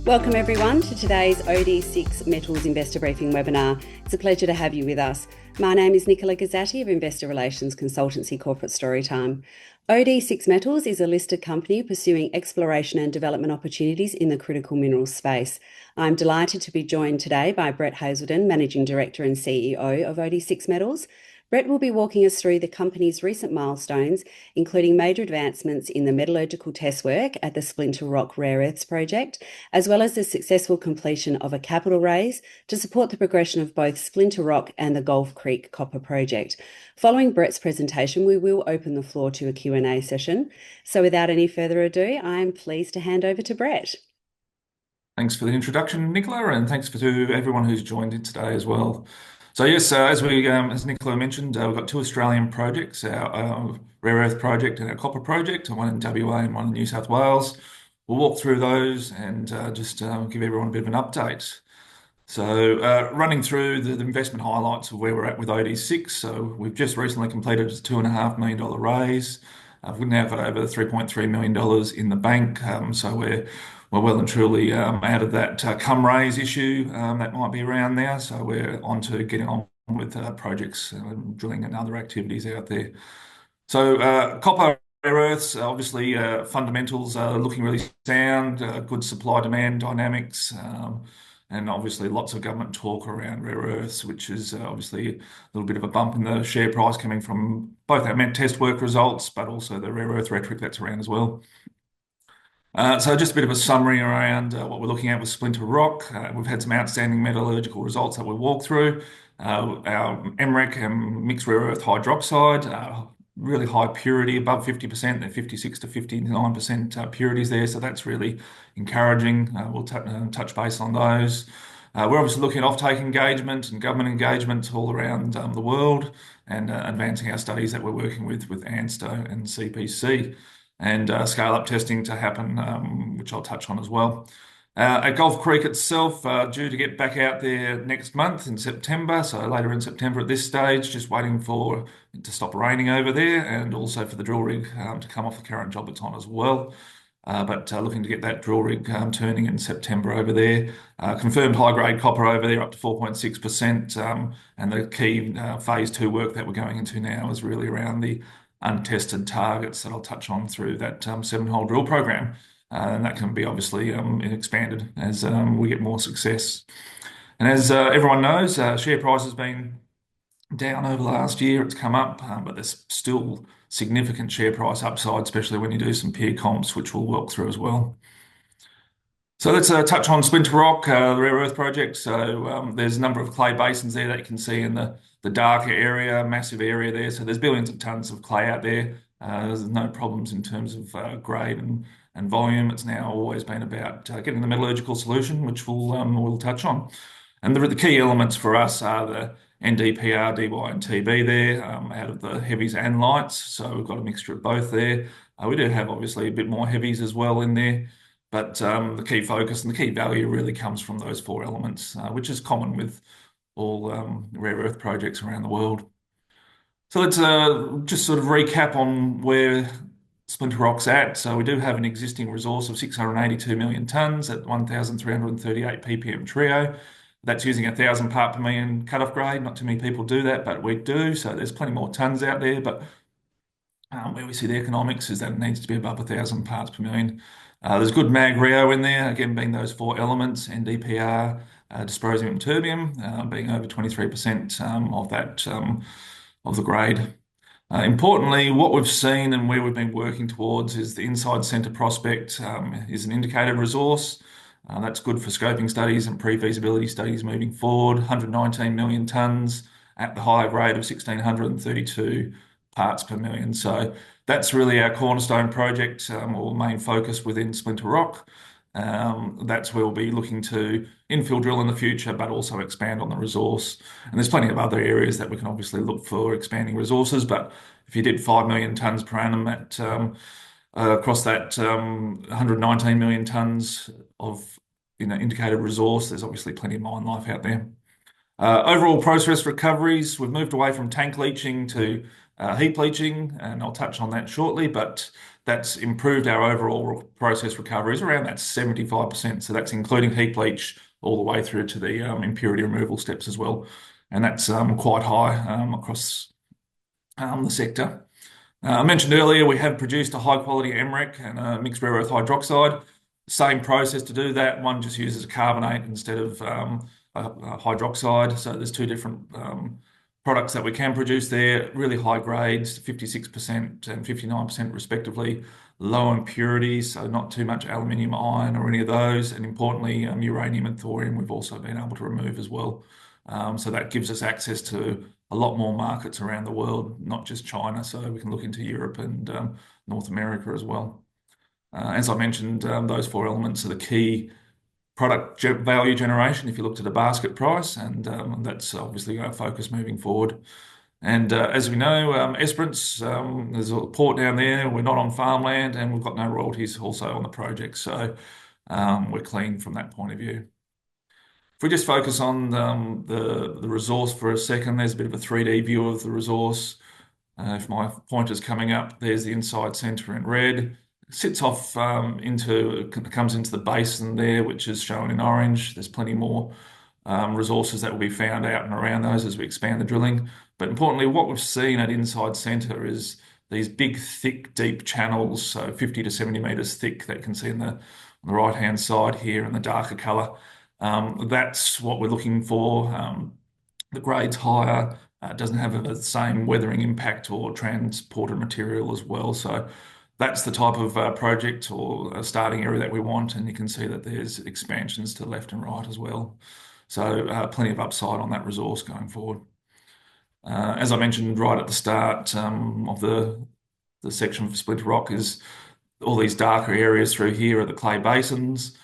Welcome everyone to today's OD6 Metals Investor Briefing webinar. It's a pleasure to have you with us. My name is Nicola Gazzatti of Investor Relations Consultancy Corporate Storytime. OD6 Metals is a listed company pursuing exploration and development opportunities in the critical minerals space. I'm delighted to be joined today by Brett Hazelden, Managing Director and CEO of OD6 Metals. Brett will be walking us through the company's recent milestones, including major advancements in the metallurgical test work at the Splinter Rock Rare Earths project, as well as the successful completion of a capital raise to support the progression of both Splinter Rock and the Gulf Creek Copper project. Following Brett's presentation, we will open the floor to a Q&A session. So without any further ado, I am pleased to hand over to Brett. Thanks for the introduction, Nicola, and thanks to everyone who's joined in today as well. So yes, as Nicola mentioned, we've got two Australian projects, our rare earth project and our copper project, one in WA and one in New South Wales. We'll walk through those and just give everyone a bit of an update. So running through the investment highlights of where we're at with OD6. So we've just recently completed a $2.5 million raise. We've now got over $3.3 million in the bank, so we're well and truly out of that come raise issue that might be around now. So we're on to getting on with projects, drilling and other activities out there. So copper rare earths, obviously fundamentals are looking really sound, good supply-demand dynamics, and obviously lots of government talk around rare earths, which is obviously a little bit of a bump in the share price coming from both our test work results, but also the rare earth rhetoric that's around as well. So just a bit of a summary around what we're looking at with Splinter Rock. We've had some outstanding metallurgical results that we'll walk through. Our MREC and mixed rare earth hydroxide, really high purity, above 50%, they're 56 to 59% purities there. So that's really encouraging. We'll touch base on those. We're obviously looking at offtake engagement and government engagement all around the world and advancing our studies that we're working with ANSTO and CPC. And scale-up testing to happen, which I'll touch on as well. At Gulf Creek itself, due to get back out there next month in September, so later in September at this stage, just waiting for it to stop raining over there and also for the drill rig to come off the current job it's on as well. But looking to get that drill rig turning in September over there. Confirmed high-grade copper over there up to 4.6%, and the key phase 2 work that we're going into now is really around the untested targets that I'll touch on through that 7-hole drill program. And that can be obviously expanded as we get more success. And as everyone knows, share price has been down over the last year. It's come up, but there's still significant share price upside, especially when you do some peer comps, which we'll walk through as well. So let's touch on Splinter Rock, the rare earth project. So there's a number of clay basins there that you can see in the darker area, massive area there. So there's billions of tons of clay out there. There's no problems in terms of grade and volume. It's now always been about getting the metallurgical solution, which we'll touch on. And the key elements for us are the NdPr, Dy, and Tb there out of the heavies and lights. So we've got a mixture of both there. We do have obviously a bit more heavies as well in there. But the key focus and the key value really comes from those 4 elements, which is common with all rare earth projects around the world. So let's just sort of recap on where Splinter Rock's at. So we do have an existing resource of 682 million tonnes at 1,338 ppm trio. That's using 1,000 part per million cutoff grade. Not too many people do that, but we do. So there's plenty more tonnes out there. But where we see the economics is that it needs to be above 1,000 parts per million. There's good mag reo in there, again being those 4 elements, NdPr, dysprosium and terbium, being over 23% of that of the grade. Importantly, what we've seen and where we've been working towards is the inside centre prospect is an indicated resource. That's good for scoping studies and pre-feasibility studies moving forward. 119 million tonnes at the higher grade of 1,632 parts per million. So that's really our cornerstone project or main focus within Splinter Rock. That's where we'll be looking to infill drill in the future, but also expand on the resource. And there's plenty of other areas that we can obviously look for expanding resources. But if you did 5 million tonnes per annum at across that 119 million tonnes of indicated resource, there's obviously plenty of mine life out there. Overall process recoveries, we've moved away from tank leaching to heap leaching, and I'll touch on that shortly. But that's improved our overall process recoveries around that 75%. So that's including heap leach all the way through to the impurity removal steps as well. And that's quite high across the sector. I mentioned earlier we have produced a high quality MREC and a mixed rare earth hydroxide. Same process to do that. One just uses a carbonate instead of a hydroxide. So there's two different products that we can produce there. Really high grades, 56% and 59% respectively. Low impurities, so not too much aluminium, iron, or any of those. And importantly, uranium and thorium we've also been able to remove as well. So that gives us access to a lot more markets around the world, not just China. So we can look into Europe and North America as well. As I mentioned, those four elements are the key product value generation if you looked at a basket price, and that's obviously our focus moving forward. And as we know, Esperance, there's a port down there. We're not on farmland, and we've got no royalties also on the project. So we're clean from that point of view. If we just focus on the resource for a second, there's a bit of a 3D view of the resource. If my pointer's coming up, there's the inside centre in red. It sits off comes into the basin there, which is shown in orange. There's plenty more resources that will be found out and around those as we expand the drilling. But importantly, what we've seen at inside centre is these big, thick, deep channels, so 50 to 70 metres thick that you can see on the right-hand side here in the darker colour. That's what we're looking for. The grade's higher, doesn't have the same weathering impact or transported material as well. So that's the type of project or starting area that we want. And you can see that there's expansions to left and right as well. So plenty of upside on that resource going forward. As I mentioned right at the start of the section for Splinter Rock is all these darker areas through here are the clay basins.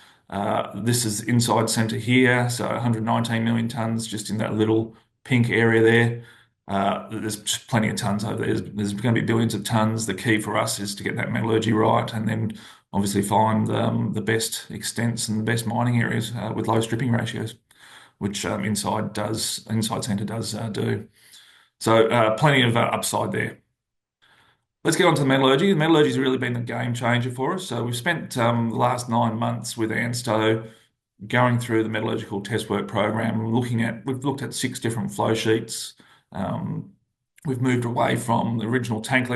This is inside centre here, so 119 million tonnes just in that little pink area there. There's just plenty of tonnes over there. There's going to be billions of tonnes. The key for us is to get that metallurgy right and then obviously find the best extents and the best mining areas with low stripping ratios, which inside centre does do. So plenty of upside there. Let's get on to the metallurgy. The metallurgy has really been the game changer for us. So we've spent the last 9 months with ANSTO going through the metallurgical test work program, we've looked at 6 different flow sheets. We've moved away from the original tank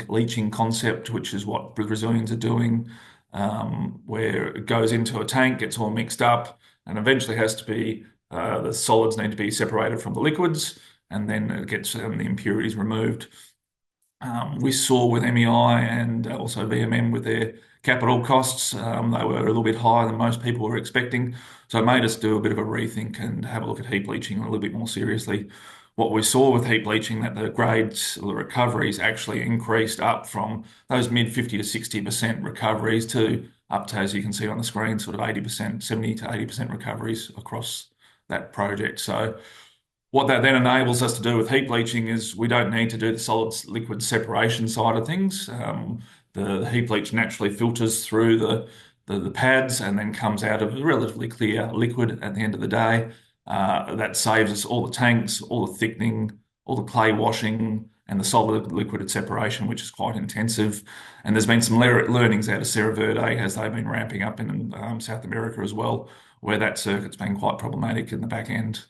leaching concept, which is what the Brazilians are doing, where it goes into a tank, gets all mixed up, and eventually has to be the solids need to be separated from the liquids, and then it gets the impurities removed. We saw with MEI and also VMM with their capital costs, they were a little bit higher than most people were expecting. So it made us do a bit of a rethink and have a look at heap leaching a little bit more seriously. What we saw with heap leaching, that the grades, the recoveries actually increased up from those mid 50 to 60% recoveries to up to, as you can see on the screen, sort of 80%, 70 to 80% recoveries across that project. So what that then enables us to do with heap leaching is we don't need to do the solids liquid separation side of things. The heap leach naturally filters through the pads and then comes out of a relatively clear liquid at the end of the day. That saves us all the tanks, all the thickening, all the clay washing, and the solid liquid separation, which is quite intensive. And there's been some learnings out of Cerro Verde as they've been ramping up in South America as well, where that circuit's been quite problematic in the back end.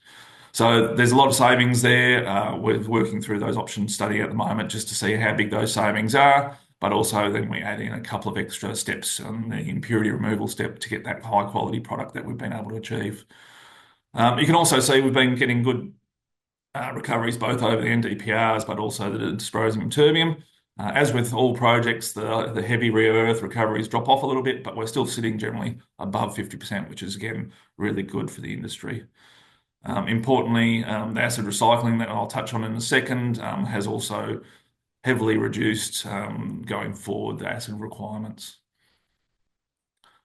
So there's a lot of savings there. We're working through those options study at the moment just to see how big those savings are, but also then we add in a couple of extra steps on the impurity removal step to get that high quality product that we've been able to achieve. You can also see we've been getting good recoveries both over the NdPrs, but also the dysprosium and terbium. As with all projects, the heavy rare earth recoveries drop off a little bit, but we're still sitting generally above 50%, which is again really good for the industry. Importantly, the acid recycling that I'll touch on in a second has also heavily reduced going forward the acid requirements.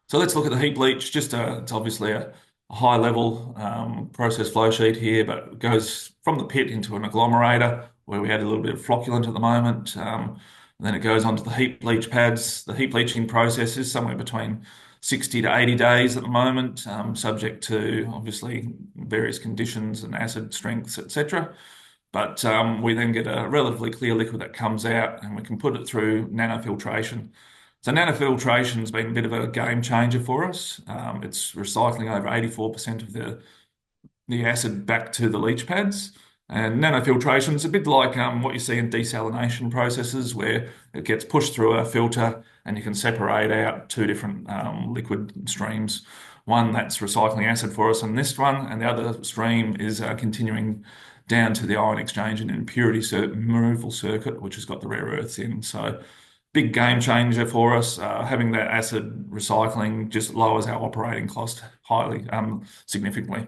So let's look at the heap leach. It's obviously a high level process flow sheet here, but it goes from the pit into an agglomerator where we had a little bit of flocculant at the moment. And then it goes onto the heap leach pads. The heap leaching process is somewhere between 60 to 80 days at the moment, subject to obviously various conditions and acid strengths, etc. But we then get a relatively clear liquid that comes out, and we can put it through nanofiltration. So nanofiltration has been a bit of a game changer for us. It's recycling over 84% of the acid back to the leach pads. And nanofiltration is a bit like what you see in desalination processes, where it gets pushed through a filter and you can separate out two different liquid streams. One that's recycling acid for us in this one, and the other stream is continuing down to the ion exchange and impurity removal circuit, which has got the rare earths in. So, big game changer for us. Having that acid recycling just lowers our operating cost highly, significantly.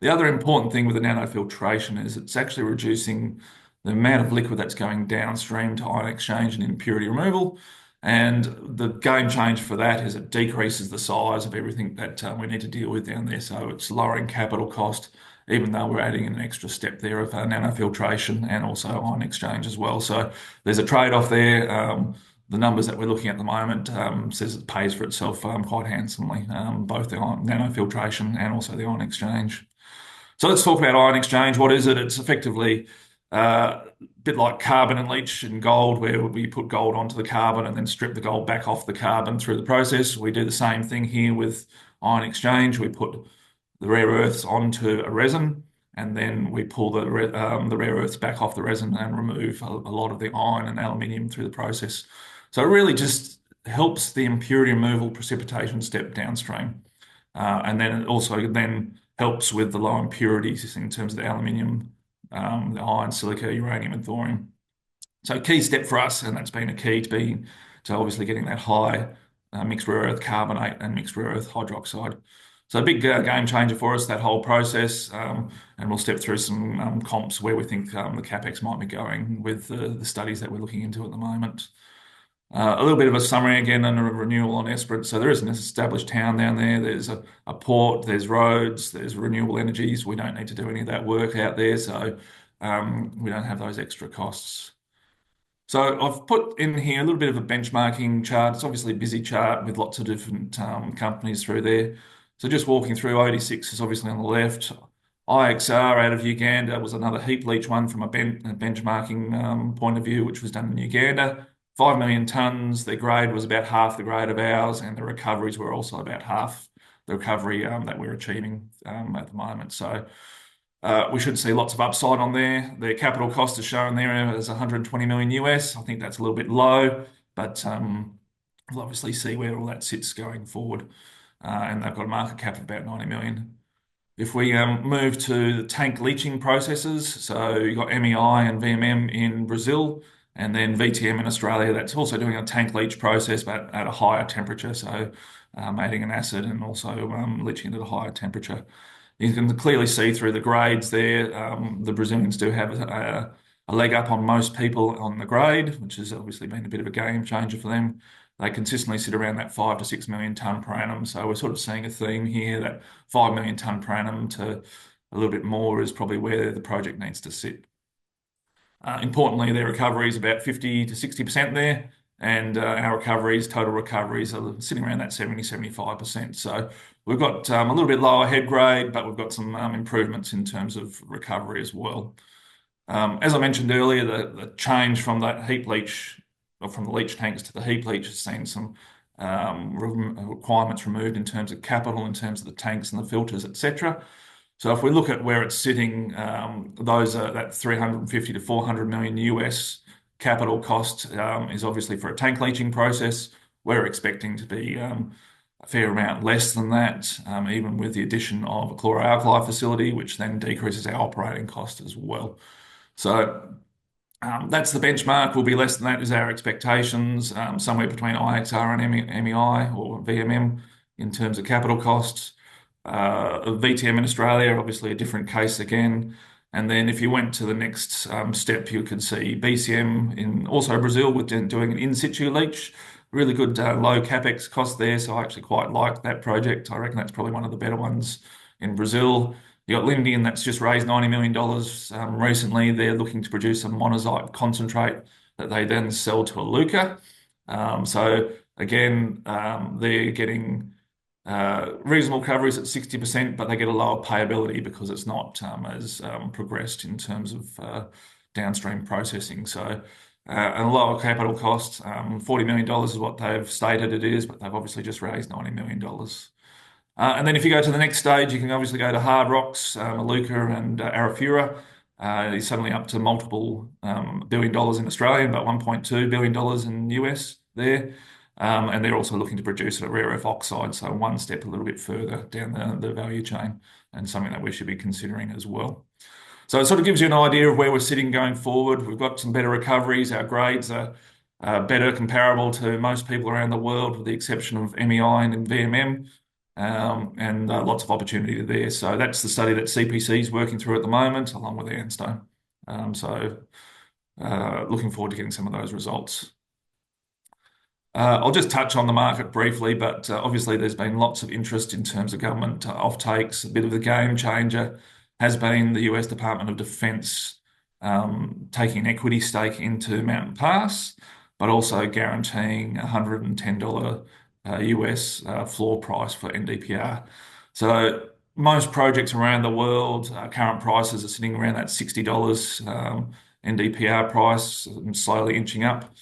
The other important thing with the nanofiltration is it's actually reducing the amount of liquid that's going downstream to ion exchange and impurity removal. And the game change for that is it decreases the size of everything that we need to deal with down there. So it's lowering capital cost, even though we're adding an extra step there of nanofiltration and also ion exchange as well. So there's a trade-off there. The numbers that we're looking at the moment says it pays for itself quite handsomely, both the nanofiltration and also the ion exchange. So let's talk about ion exchange. What is it? It's effectively a bit like carbon and leach and gold, where we put gold onto the carbon and then strip the gold back off the carbon through the process. We do the same thing here with ion exchange. We put the rare earths onto a resin, and then we pull the rare earths back off the resin and remove a lot of the iron and aluminium through the process. So it really just helps the impurity removal precipitation step downstream. And then it also then helps with the low impurities in terms of the aluminium, the iron, silica, uranium, and thorium. So key step for us, and that's been a key to obviously getting that high mixed rare earth carbonate and mixed rare earth hydroxide. So a big game changer for us, that whole process, and we'll step through some comps where we think the CapEx might be going with the studies that we're looking into at the moment. A little bit of a summary again and a renewal on Esperance. So there is an established town down there. There's a port, there's roads, there's renewable energies. We don't need to do any of that work out there, so we don't have those extra costs. So I've put in here a little bit of a benchmarking chart. It's obviously a busy chart with lots of different companies through there. So just walking through, OD6 is obviously on the left. IXR out of Uganda was another heap leach one from a benchmarking point of view, which was done in Uganda. 5 million tonnes. Their grade was about half the grade of ours, and the recoveries were also about half the recovery that we're achieving at the moment. So we should see lots of upside on there. Their capital cost is shown there as 120 million US. I think that's a little bit low, but we'll obviously see where all that sits going forward. And they've got a market cap of about 90 million. If we move to the tank leaching processes, so you've got MEI and VMM in Brazil, and then VTM in Australia, that's also doing a tank leach process, but at a higher temperature. So adding an acid and also leaching it at a higher temperature. You can clearly see through the grades there, the Brazilians do have a leg up on most people on the grade, which has obviously been a bit of a game changer for them. They consistently sit around that 5 to 6 million tonne per annum. So we're sort of seeing a theme here that 5 million tonne per annum to a little bit more is probably where the project needs to sit. Importantly, their recovery is about 50 to 60% there, and our recoveries, total recoveries, are sitting around that 70, 75%. So we've got a little bit lower head grade, but we've got some improvements in terms of recovery as well. As I mentioned earlier, the change from that heap leach, or from the leach tanks to the heap leach, has seen some requirements removed in terms of capital, in terms of the tanks and the filters, etc. So if we look at where it's sitting, those are that 350 to 400 million US capital cost is obviously for a tank leaching process. We're expecting to be a fair amount less than that, even with the addition of a chloroalkali facility, which then decreases our operating cost as well. So that's the benchmark. Will be less than that is our expectations, somewhere between IXR and MEI or VMM in terms of capital costs. VTM in Australia, obviously a different case again. And then if you went to the next step, you could see BCM in also Brazil with doing an in situ leach. Really good low capex cost there. So I actually quite like that project. I reckon that's probably one of the better ones in Brazil. You got Lindian that's just raised $90 million recently. They're looking to produce a monazite concentrate that they then sell to Iluka. So again, they're getting Reasonable recoveries at 60%, but they get a lower payability because it's not as progressed in terms of downstream processing. And a lower capital cost. $40 million is what they've stated it is, but they've obviously just raised $90 million. And then if you go to the next stage, you can obviously go to hard rocks, Maluka and Arafura. He's suddenly up to multiple billion dollars in Australian, but $1.2 billion in US there. And they're also looking to produce a rare earth oxide, so one step a little bit further down the value chain, and something that we should be considering as well. So it sort of gives you an idea of where we're sitting going forward. We've got some better recoveries. Our grades are better comparable to most people around the world, with the exception of MEI and VMM, and lots of opportunity there. So that's the study that CPC is working through at the moment, along with ANSTO. Looking forward to getting some of those results. I'll just touch on the market briefly, but obviously there's been lots of interest in terms of government offtakes. A bit of the game changer has been the US Department of Defense taking an equity stake into Mountain Pass, but also guaranteeing $110 US floor price for NdPr. So most projects around the world, current prices are sitting around that $60 NdPr price, and slowly inching up.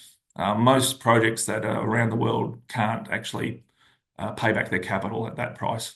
Most projects that are around the world can't actually pay back their capital at that price.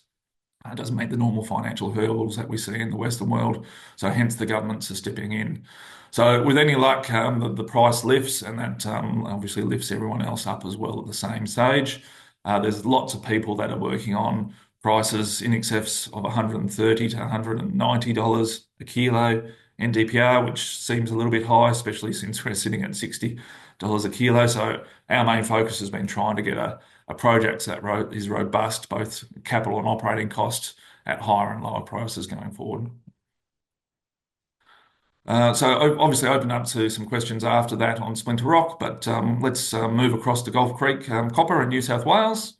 It doesn't meet the normal financial hurdles that we see in the Western world. So hence the governments are stepping in. So with any luck, the price lifts, and that obviously lifts everyone else up as well at the same stage. There's lots of people that are working on prices in excess of $130 to $190 a kilo NdPr, which seems a little bit high, especially since we're sitting at $60 a kilo. So our main focus has been trying to get a project that is robust, both capital and operating costs, at higher and lower prices going forward. So obviously open up to some questions after that on Splinter Rock, but let's move across to Gulf Creek Copper in New South Wales.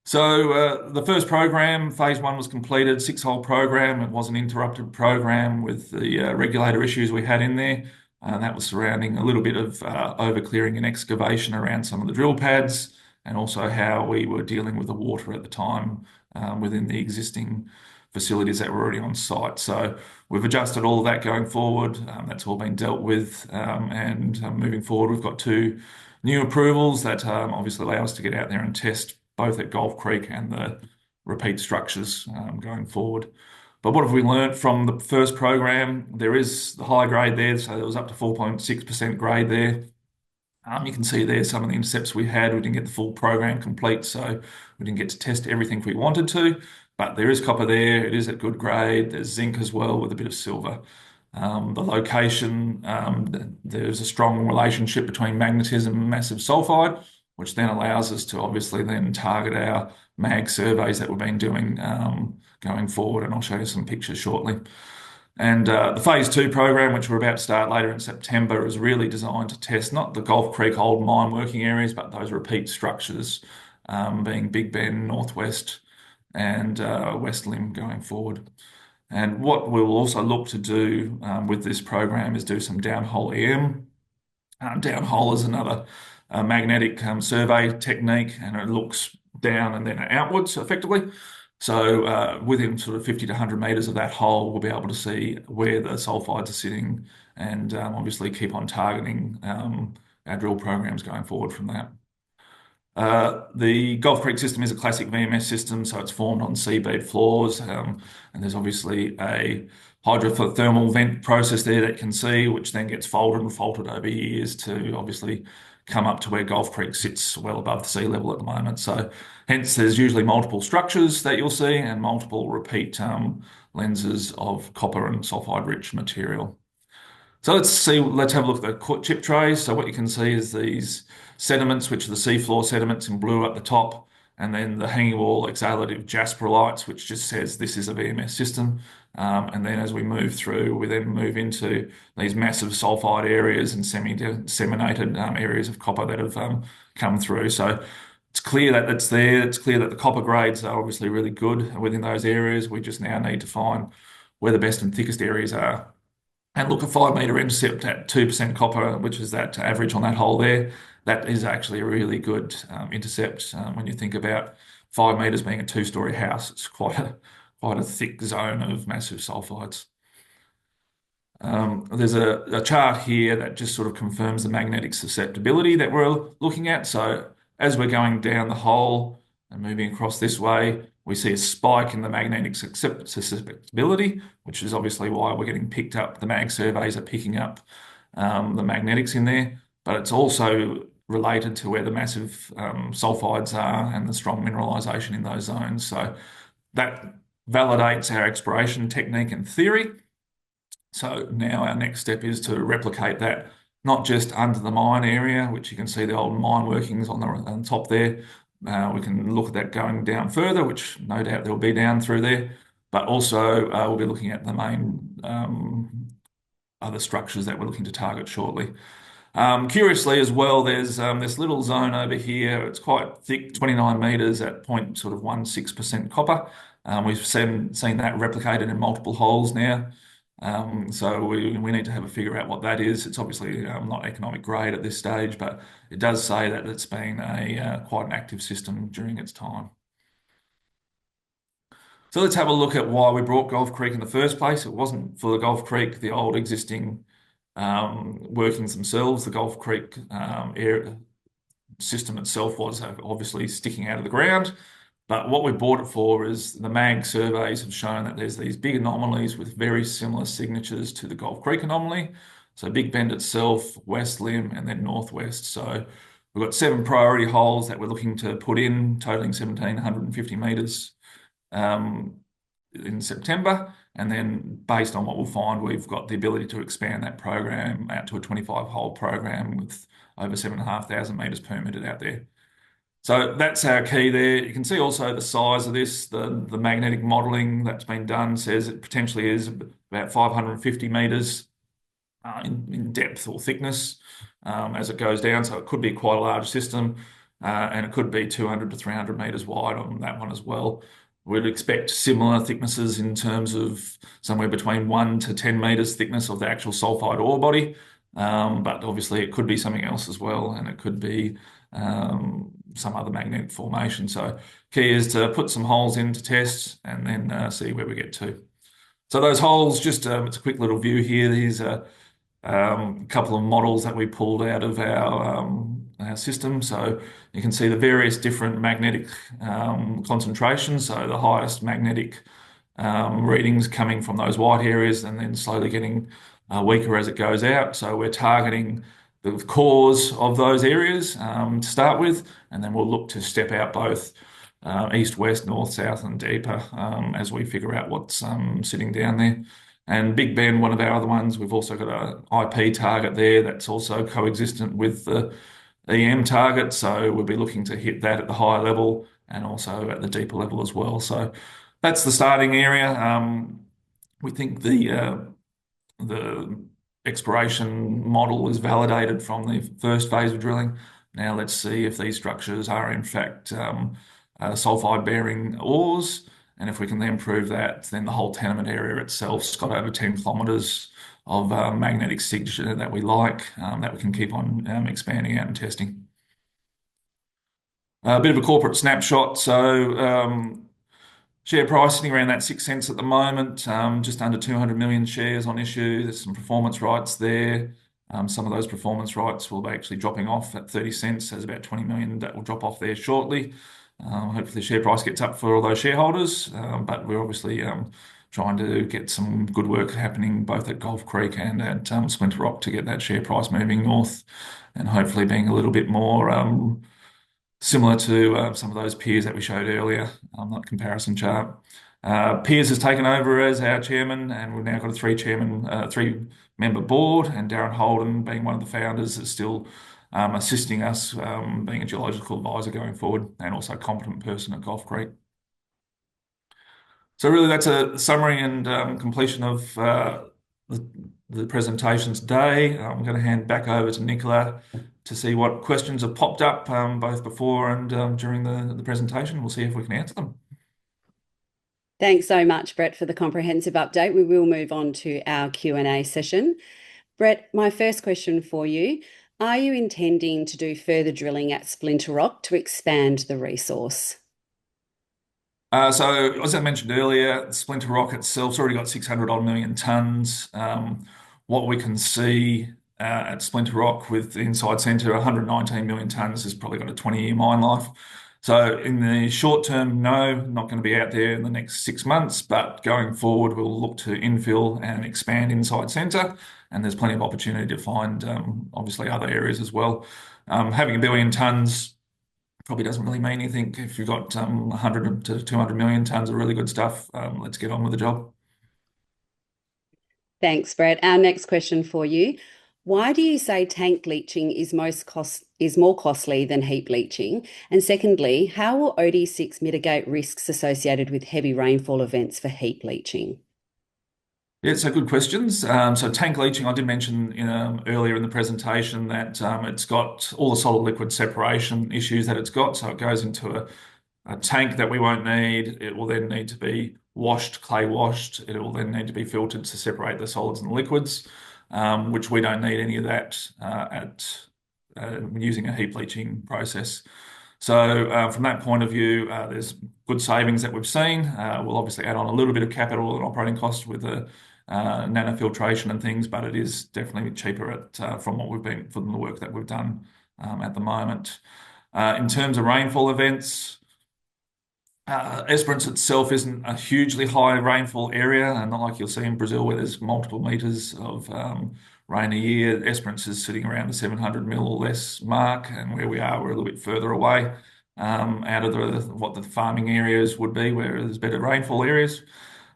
So the first program, phase one, was completed, 6-hole program. It was an interrupted program with the regulator issues we had in there. And that was surrounding a little bit of over-clearing and excavation around some of the drill pads, and also how we were dealing with the water at the time within the existing facilities that were already on site. So we've adjusted all of that going forward. That's all been dealt with. And moving forward, we've got 2 new approvals that obviously allow us to get out there and test both at Gulf Creek and the repeat structures going forward. But what have we learnt from the first program? There is the high grade there, so there was up to 4.6% grade there. You can see there some of the intercepts we had. We didn't get the full program complete, so we didn't get to test everything we wanted to. But there is copper there. It is at good grade. There's zinc as well, with a bit of silver. The location, there's a strong relationship between magnetism and massive sulfide, which then allows us to obviously then target our mag surveys that we've been doing going forward, and I'll show you some pictures shortly. And the phase 2 program, which we're about to start later in September, is really designed to test not the Gulf Creek old mine working areas, but those repeat structures, being Big Bend, Northwest, and West Limb going forward. And what we'll also look to do with this program is do some downhole EM. Downhole is another magnetic survey technique, and it looks down and then outwards effectively. So within sort of 50 to 100 metres of that hole, we'll be able to see where the sulfides are sitting, and obviously keep on targeting our drill programs going forward from that. The Gulf Creek system is a classic VMS system, so it's formed on seabed floors, and there's obviously a hydrothermal vent process there that you can see, which then gets folded and faulted over years to obviously come up to where Gulf Creek sits well above the sea level at the moment. So hence there's usually multiple structures that you'll see, and multiple repeat lenses of copper and sulfide rich material. So let's have a look at the chip trays. So what you can see is these sediments, which are the seafloor sediments in blue at the top, and then the hanging wall exhalative jasperlites, which just says this is a VMS system. And then as we move through, we then move into these massive sulfide areas and semi-disseminated areas of copper that have come through. So it's clear that it's there. It's clear that the copper grades are obviously really good within those areas. We just now need to find where the best and thickest areas are. And look, a 5-metre intercept at 2% copper, which is that average on that hole there, that is actually a really good intercept when you think about 5 meters being a two-story house. It's quite a thick zone of massive sulfides. There's a chart here that just sort of confirms the magnetic susceptibility that we're looking at. So as we're going down the hole and moving across this way, we see a spike in the magnetic susceptibility, which is obviously why we're getting picked up. The mag surveys are picking up the magnetics in there, but it's also related to where the massive sulfides are and the strong mineralization in those zones. So that validates our exploration technique and theory. So now our next step is to replicate that, not just under the mine area, which you can see the old mine workings on the top there. We can look at that going down further, which no doubt there will be down through there. But also we'll be looking at the main other structures that we're looking to target shortly. Curiously as well, there's this little zone over here. It's quite thick, 29 meters at 0.16% copper. We've seen that replicated in multiple holes now. So we need to have a figure out what that is. It's obviously not economic grade at this stage, but it does say that it's been quite an active system during its time. So let's have a look at why we brought Gulf Creek in the first place. It wasn't for the Gulf Creek, the old existing workings themselves. The Gulf Creek area system itself was obviously sticking out of the ground. But what we bought it for is the mag surveys have shown that there's these big anomalies with very similar signatures to the Gulf Creek anomaly. So Big Bend itself, West Limb, and then Northwest. So we've got 7 priority holes that we're looking to put in, totaling 1,750 meters in September. And then based on what we'll find, we've got the ability to expand that program out to a 25-hole program with over 7,500 meters permitted out there. So that's our key there. You can see also the size of this, the magnetic modelling that's been done says it potentially is about 550 metres in depth or thickness as it goes down. So it could be quite a large system and it could be 200 to 300 metres wide on that one as well. We'd expect similar thicknesses in terms of somewhere between 1 to 10 metres thickness of the actual sulfide ore body. But obviously it could be something else as well, and it could be some other magnetic formation. So key is to put some holes in to test and then see where we get to. So those holes, just it's a quick little view here. These are a couple of models that we pulled out of our system. So you can see the various different magnetic concentrations. So the highest magnetic readings coming from those white areas and then slowly getting weaker as it goes out. So we're targeting the cores of those areas to start with, and then we'll look to step out both east, west, north, south, and deeper as we figure out what's sitting down there. And Big Bend, one of our other ones, we've also got an IP target there that's also coexistent with the EM target. So we'll be looking to hit that at the higher level and also at the deeper level as well. So that's the starting area. We think the exploration model is validated from the first phase of drilling. Now let's see if these structures are in fact sulfide-bearing ores. And if we can then prove that, then the whole tenement area itself's got over 10 kilometres of magnetic signature that we like, that we can keep on expanding out and testing. A bit of a corporate snapshot. So share price sitting around that 6 cents at the moment, just under 200 million shares on issue. There's some performance rights there. Some of those performance rights will be actually dropping off at 30 cents. There's about 20 million that will drop off there shortly. Hopefully the share price gets up for all those shareholders, but we're obviously trying to get some good work happening both at Gulf Creek and at Splinter Rock to get that share price moving north and hopefully being a little bit more similar to some of those peers that we showed earlier on that comparison chart. Piers has taken over as our chairman, and we've now got a three-member board, and Darren Holden, being one of the founders, is still assisting us, being a geological advisor going forward, and also a competent person at Gulf Creek. So really that's a summary and completion of the presentation today. I'm going to hand back over to Nicola to see what questions have popped up both before and during the presentation. We'll see if we can answer them. Thanks so much, Brett, for the comprehensive update. We will move on to our Q&A session. Brett, my first question for you, are you intending to do further drilling at Splinter Rock to expand the resource? So as I mentioned earlier, Splinter Rock itself's already got 600 odd million tons. What we can see at Splinter Rock with the inside centre, 119 million tons has probably got a 20-year mine life. So in the short term, no, not going to be out there in the next 6 months, but going forward, we'll look to infill and expand inside centre, and there's plenty of opportunity to find obviously other areas as well. Having a billion tons probably doesn't really mean anything. If you've got 100 to 200 million tons of really good stuff, let's get on with the job. Thanks, Brett. Our next question for you. Why do you say tank leaching is more costly than heap leaching? And secondly, how will OD6 mitigate risks associated with heavy rainfall events for heap leaching? Yeah, so good questions. So tank leaching, I did mention earlier in the presentation that it's got all the solid liquid separation issues that it's got. So it goes into a tank that we won't need. It will then need to be washed, clay washed. It will then need to be filtered to separate the solids and the liquids, which we don't need any of that at using a heap leaching process. So from that point of view, there's good savings that we've seen. We'll obviously add on a little bit of capital and operating costs with the nanofiltration and things, but it is definitely cheaper from the work that we've done at the moment. In terms of rainfall events, Esperance itself isn't a hugely high rainfall area, and not like you'll see in Brazil where there's multiple meters of rain a year. Esperance is sitting around the 700 mil or less mark, and where we are, we're a little bit further away out of what the farming areas would be, where there's better rainfall areas.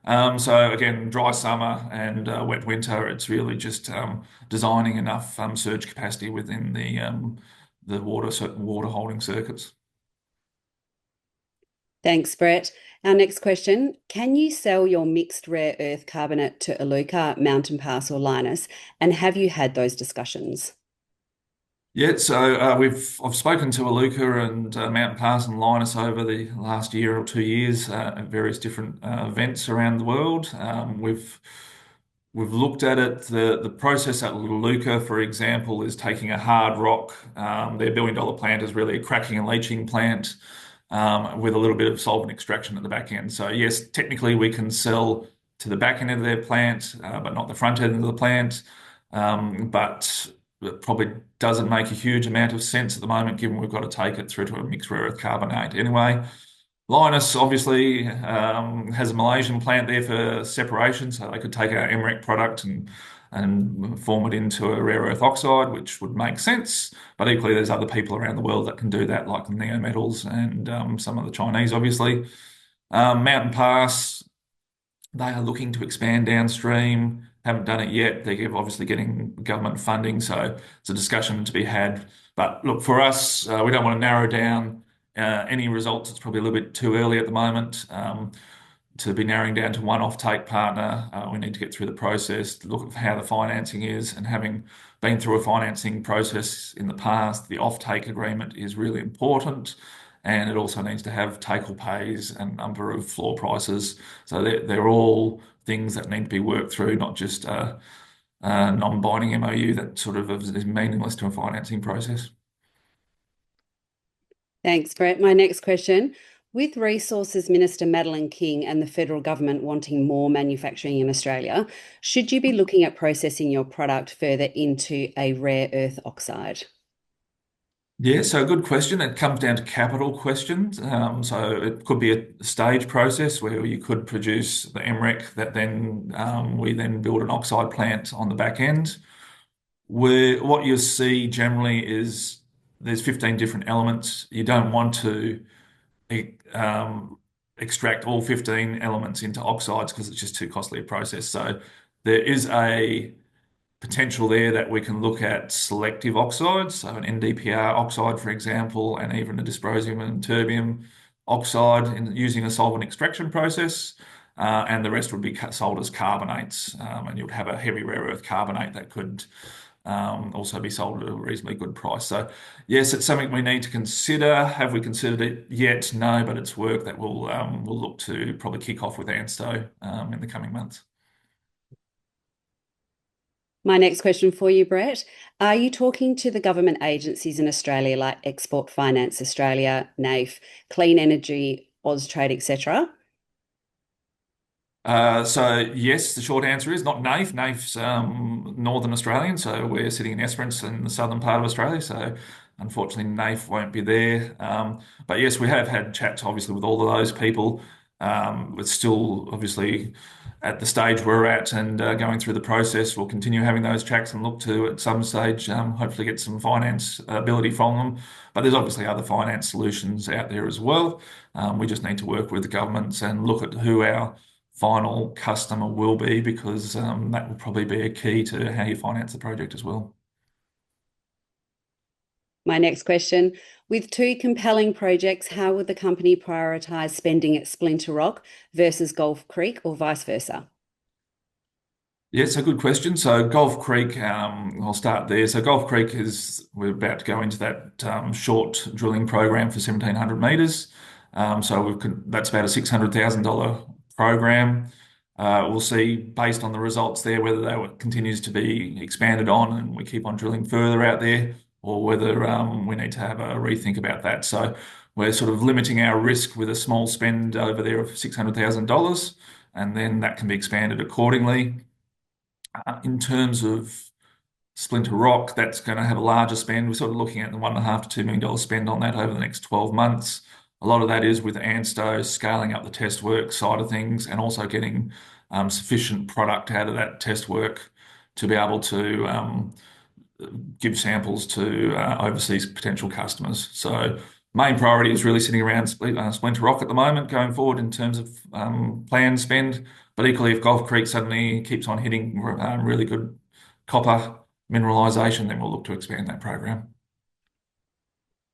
So again, dry summer and wet winter, it's really just designing enough surge capacity within the water holding circuits. Thanks, Brett. Our next question. Can you sell your mixed rare earth carbonate to Iluka, Mountain Pass, or Lynas? And have you had those discussions? Yeah, so I've spoken to Aluka and Mountain Pass and Linus over the last year or 2 years at various different events around the world. We've looked at it. The process at Aluka, for example, is taking a hard rock. Their billion-dollar plant is really a cracking and leaching plant with a little bit of solvent extraction at the back end. So yes, technically we can sell to the back end of their plant, but not the front end of the plant. But it probably doesn't make a huge amount of sense at the moment, given we've got to take it through to a mixed rare earth carbonate. Anyway, Lynas obviously has a Malaysian plant there for separation, so they could take our MREC product and form it into a rare earth oxide, which would make sense. But equally, there's other people around the world that can do that, like Neo Metals and some of the Chinese, obviously. Mountain Pass, they are looking to expand downstream, haven't done it yet. They're obviously getting government funding, so it's a discussion to be had. But look, for us, we don't want to narrow down any results. It's probably a little bit too early at the moment to be narrowing down to one offtake partner. We need to get through the process, look at how the financing is, and having been through a financing process in the past, the offtake agreement is really important. And it also needs to have take or pays and number of floor prices. So they're all things that need to be worked through, not just a non-binding MOU that sort of is meaningless to a financing process. Thanks, Brett. My next question. With Resources Minister Madeleine King and the federal government wanting more manufacturing in Australia, should you be looking at processing your product further into a rare earth oxide? Yeah, so good question. It comes down to capital questions. So it could be a stage process where you could produce the MREC that then we then build an oxide plant on the back end. Where what you see generally is there's 15 different elements. You don't want to extract all 15 elements into oxides because it's just too costly a process. So there is a potential there that we can look at selective oxides, so an NdPr oxide, for example, and even a dysprosium and terbium oxide using a solvent extraction process. And the rest would be sold as carbonates, and you'd have a heavy rare earth carbonate that could also be sold at a reasonably good price. So yes, it's something we need to consider. Have we considered it yet? No, but it's work that we'll look to probably kick off with ANSTO in the coming months. My next question for you, Brett. Are you talking to the government agencies in Australia like Export Finance Australia, NAIF, Clean Energy Austrade, etc.? So yes, the short answer is not NAIF. NAIF's Northern Australian, so we're sitting in Esperance in the southern part of Australia. So unfortunately, NAIF won't be there. But yes, we have had chats, obviously, with all of those people. We're still obviously at the stage we're at and going through the process. We'll continue having those chats and look to at some stage, hopefully, get some finance ability from them. But there's obviously other finance solutions out there as well. We just need to work with the governments and look at who our final customer will be, because that will probably be a key to how you finance the project as well. My next question, with two compelling projects, how would the company prioritise spending at Splinter Rock versus Gulf Creek or vice versa? Yeah, it's a good question. So Gulf Creek, I'll start there. So Gulf Creek we're about to go into that short drilling program for 1,700 metres. That's about a $600,000 program. We'll see, based on the results there, whether that continues to be expanded on and we keep on drilling further out there, or whether we need to have a rethink about that. So we're sort of limiting our risk with a small spend over there of $600,000, and then that can be expanded accordingly. In terms of Splinter Rock, that's going to have a larger spend. We're sort of looking at the $1.5 to $2 million spend on that over the next 12 months. A lot of that is with ANSTO scaling up the test work side of things, and also getting sufficient product out of that test work to be able to give samples to overseas potential customers. So main priority is really sitting around Splinter Rock at the moment, going forward in terms of planned spend. But equally, if Gulf Creek suddenly keeps on hitting really good copper mineralisation, then we'll look to expand that program.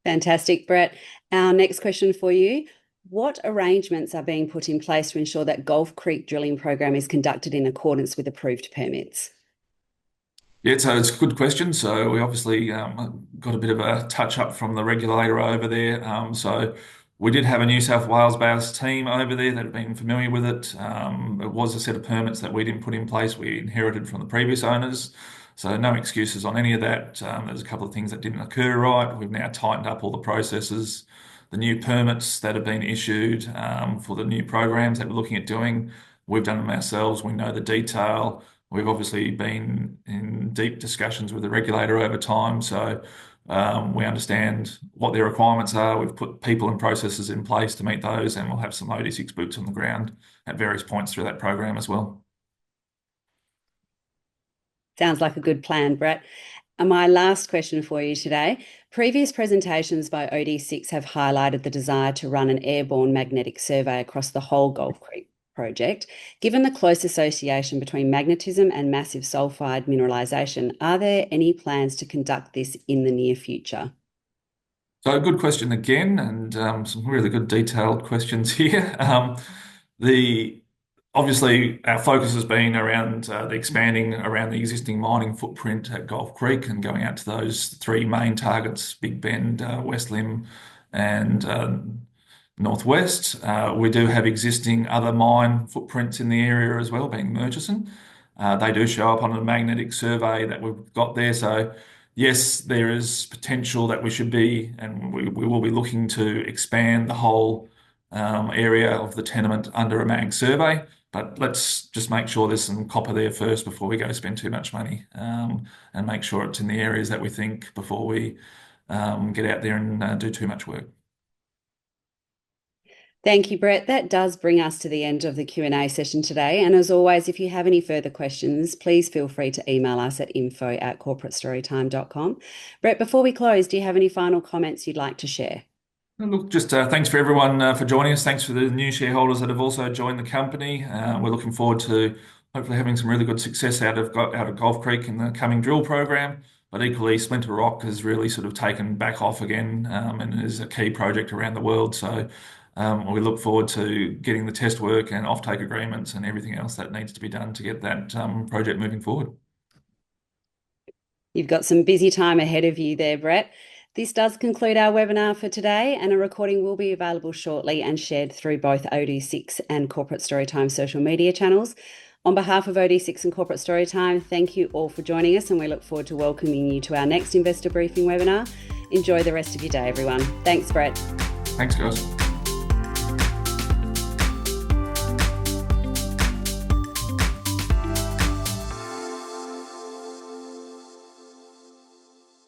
Fantastic, Brett. Our next question for you. What arrangements are being put in place to ensure that Gulf Creek drilling program is conducted in accordance with approved permits? Yeah, so it's a good question. So we obviously got a bit of a touch up from the regulator over there. So we did have a New South Wales-based team over there that have been familiar with it. It was a set of permits that we didn't put in place. We inherited from the previous owners. So no excuses on any of that. There's a couple of things that didn't occur right. We've now tightened up all the processes. The new permits that have been issued for the new programs that we're looking at doing, we've done them ourselves. We know the detail. We've obviously been in deep discussions with the regulator over time, so we understand what their requirements are. We've put people and processes in place to meet those, and we'll have some OD6 boots on the ground at various points through that program as well. Sounds like a good plan, Brett. And my last question for you today. Previous presentations by OD6 have highlighted the desire to run an airborne magnetic survey across the whole Gulf Creek project. Given the close association between magnetism and massive sulfide mineralisation, are there any plans to conduct this in the near future? So a good question again, and some really good detailed questions here. Obviously, our focus has been around the expanding around the existing mining footprint at Gulf Creek and going out to those three main targets: Big Bend, West Limb, and Northwest. We do have existing other mine footprints in the area as well, being Murchison. They do show up on a magnetic survey that we've got there. So yes, there is potential that we should be, and we will be looking to expand the whole area of the tenement under a mag survey. But let's just make sure there's some copper there first before we go spend too much money, and make sure it's in the areas that we think before we get out there and do too much work. Thank you, Brett. That does bring us to the end of the Q&A session today. And as always, if you have any further questions, please feel free to email us at info@corporatestorytime.com. Brett, before we close, do you have any final comments you'd like to share? Look, just thanks for everyone for joining us. Thanks for the new shareholders that have also joined the company. We're looking forward to hopefully having some really good success out of Gulf Creek in the coming drill program. But equally, Splinter Rock has really sort of taken back off again, and is a key project around the world. So we look forward to getting the test work and offtake agreements and everything else that needs to be done to get that project moving forward. You've got some busy time ahead of you there, Brett. This does conclude our webinar for today, and a recording will be available shortly and shared through both OD6 and Corporate Storytime social media channels. On behalf of OD6 and Corporate Storytime, thank you all for joining us, and we look forward to welcoming you to our next investor briefing webinar. Enjoy the rest of your day, everyone. Thanks, Brett. Thanks, guys.